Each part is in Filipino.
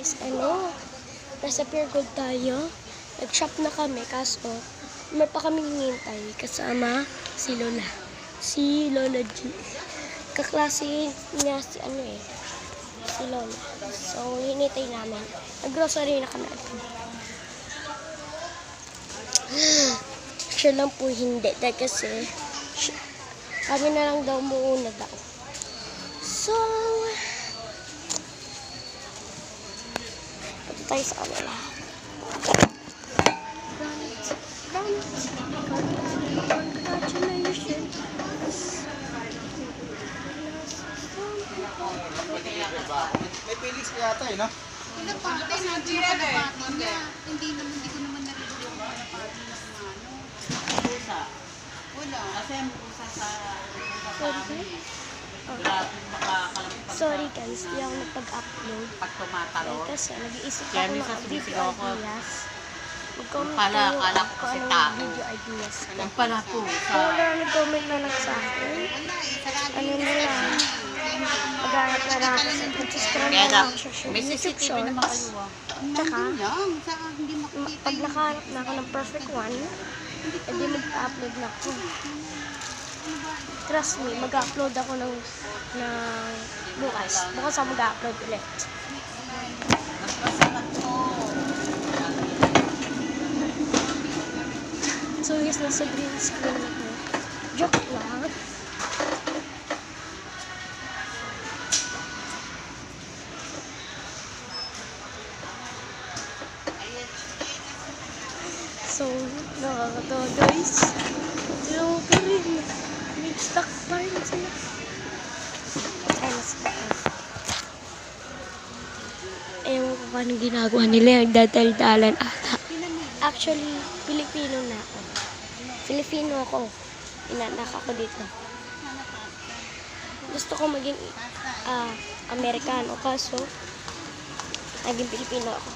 guys, nasa Pure Gold tayo. Nag-shop na kami, kaso may pa kaming hinihintay kasama si Lola. Si Lola G. Kaklase niya si si Lola. So, hinihintay namin. Nag-grocery na kami agad. Siya lang po hindi. Dahil kasi, kami na lang daw muuna daw. So, punta tayo sa kanila. Congratulations. May Felix pa yata no? Hindi ko naman narinig yung party na Pusa. Wala. Kasi ang pusa sa Sorry. grabe makakalampas Sorry guys, hindi ako nagpag-upload. pag tumatalon. Kasi nag-iisip Kaya ako minsan ng video sumisigaw ako. ideas. Mag-comment Pala, kayo akala ko kung kasi anong tao. video ideas. Ang pala pusa. Kung wala nag-comment na lang sa akin, ano na lang, maghanap na lang ako sa subscribe Kaya na lang na, sa may YouTube CCTV naman Shorts. kayo ah. Tsaka, Lang. Saka hindi makikita pag nakahanap na ako ng perfect one, edi mag-upload na ako. Trust me, mag-upload ako ng bukas. Bukas ako mag-upload ulit. Nagpasakat ko. So yes, nasa green screen ako. Joke lang. So, nakakatawa guys. Yung pa rin. May stuck pa rin sila. Ay, na-stuck na. Ewan ko kung anong ginagawa nila. Yung dadaldalan ata. Actually, Pilipino na ako. Filipino ako. Inanak ako dito. Gusto ko maging Amerikano. Kaso, naging Pilipino ako.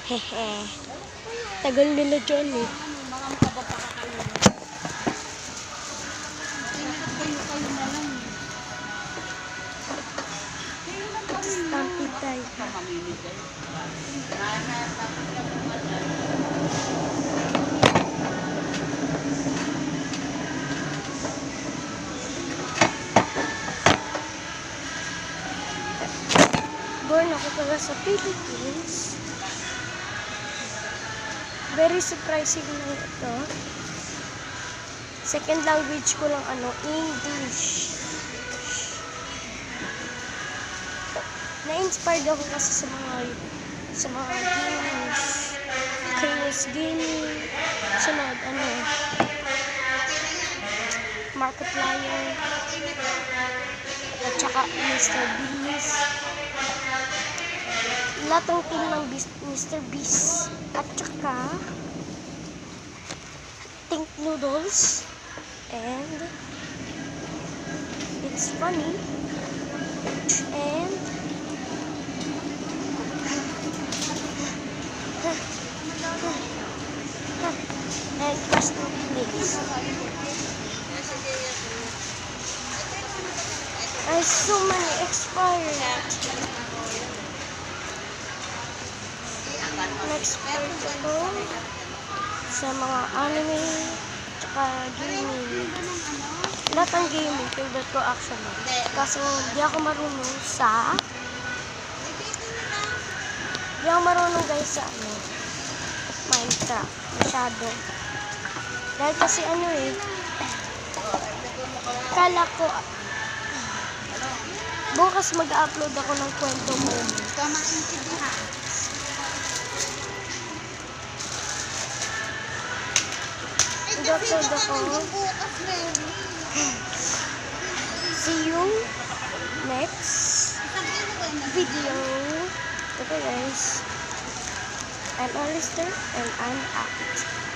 Hehe. Tagal nila dyan eh. Stampede tayo. Born ako pala sa Philippines. Very surprising lang ito. Second language ko lang English. Na-inspired ako kasi sa mga games. Chaos Gaming. Sunod, Markiplier. At saka Mr. Beast. Lahat ng team ng Mr. Beast. At saka Think Noodles. And it's funny. And Fast Mix. I so many expired. Na-expired ako sa mga anime tsaka gaming. Lahat ng gaming, favorite ko actually. Kaso, di ako marunong guys sa Minecraft. Masyado. Dahil kasi kala ko, bukas mag-upload ako ng kwento mo. Mag-upload ako. See you next video. Okay guys. I'm Alistair and I'm out.